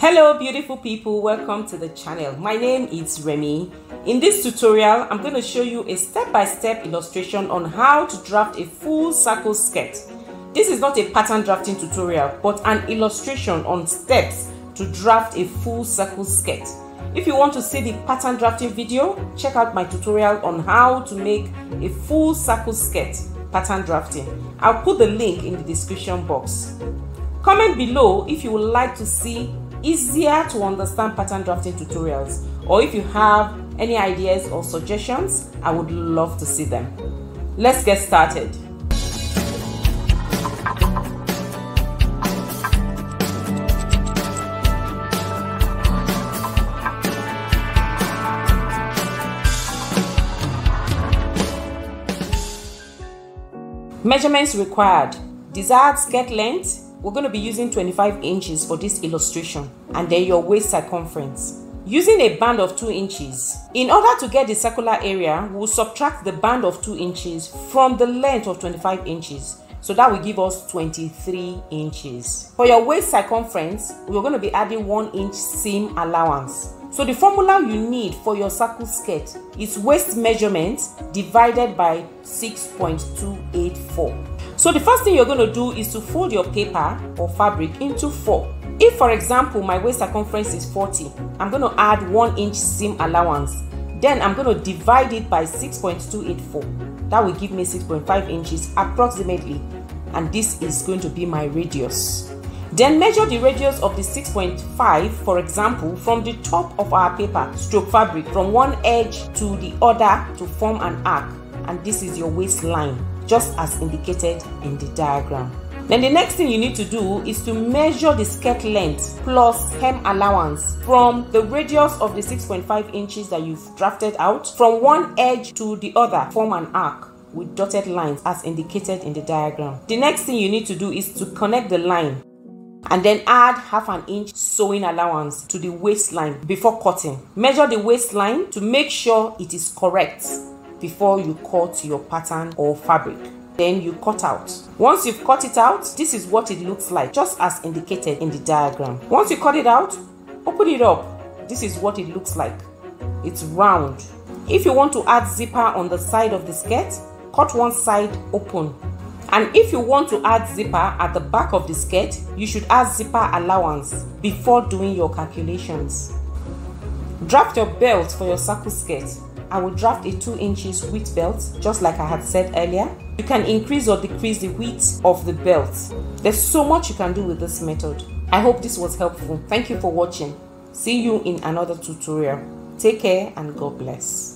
Hello beautiful people, welcome to the channel. My name is Remi. In this tutorial, I'm going to show you a step-by-step illustration on how to draft a full circle skirt. This is not a pattern drafting tutorial, but an illustration on steps to draft a full circle skirt. If you want to see the pattern drafting video, check out my tutorial on how to make a full circle skirt pattern drafting. I'll put the link in the description box. Comment below if you would like to see easier to understand pattern drafting tutorials, or if you have any ideas or suggestions, I would love to see them. Let's get started. Measurements required. Desired skirt length. We're going to be using 25 inches for this illustration, and then your waist circumference. Using a band of 2 inches. In order to get the circular area, we'll subtract the band of 2 inches from the length of 25 inches. So that will give us 23 inches. For your waist circumference, we're going to be adding 1 inch seam allowance. So the formula you need for your circle skirt is waist measurement divided by 6.284. So the first thing you're going to do is to fold your paper or fabric into 4. If, for example, my waist circumference is 40, I'm going to add 1 inch seam allowance. Then I'm going to divide it by 6.284. That will give me 6.5 inches approximately. And this is going to be my radius. Then measure the radius of the 6.5, for example, from the top of our paper stroke fabric from one edge to the other to form an arc. And this is your waistline, just as indicated in the diagram. Then the next thing you need to do is to measure the skirt length plus hem allowance from the radius of the 6.5 inches that you've drafted out from one edge to the other, form an arc with dotted lines as indicated in the diagram. The next thing you need to do is to connect the line and then add half an inch sewing allowance to the waistline before cutting. Measure the waistline to make sure it is correct before you cut your pattern or fabric. Then you cut out. Once you've cut it out, this is what it looks like, just as indicated in the diagram. Once you cut it out, open it up. This is what it looks like. It's round. If you want to add zipper on the side of the skirt, cut one side open. And if you want to add zipper at the back of the skirt, you should add zipper allowance before doing your calculations. Draft your belt for your circle skirt. I will draft a 2 inches width belt, just like I had said earlier. You can increase or decrease the width of the belt. There's so much you can do with this method. I hope this was helpful. Thank you for watching. See you in another tutorial. Take care and God bless.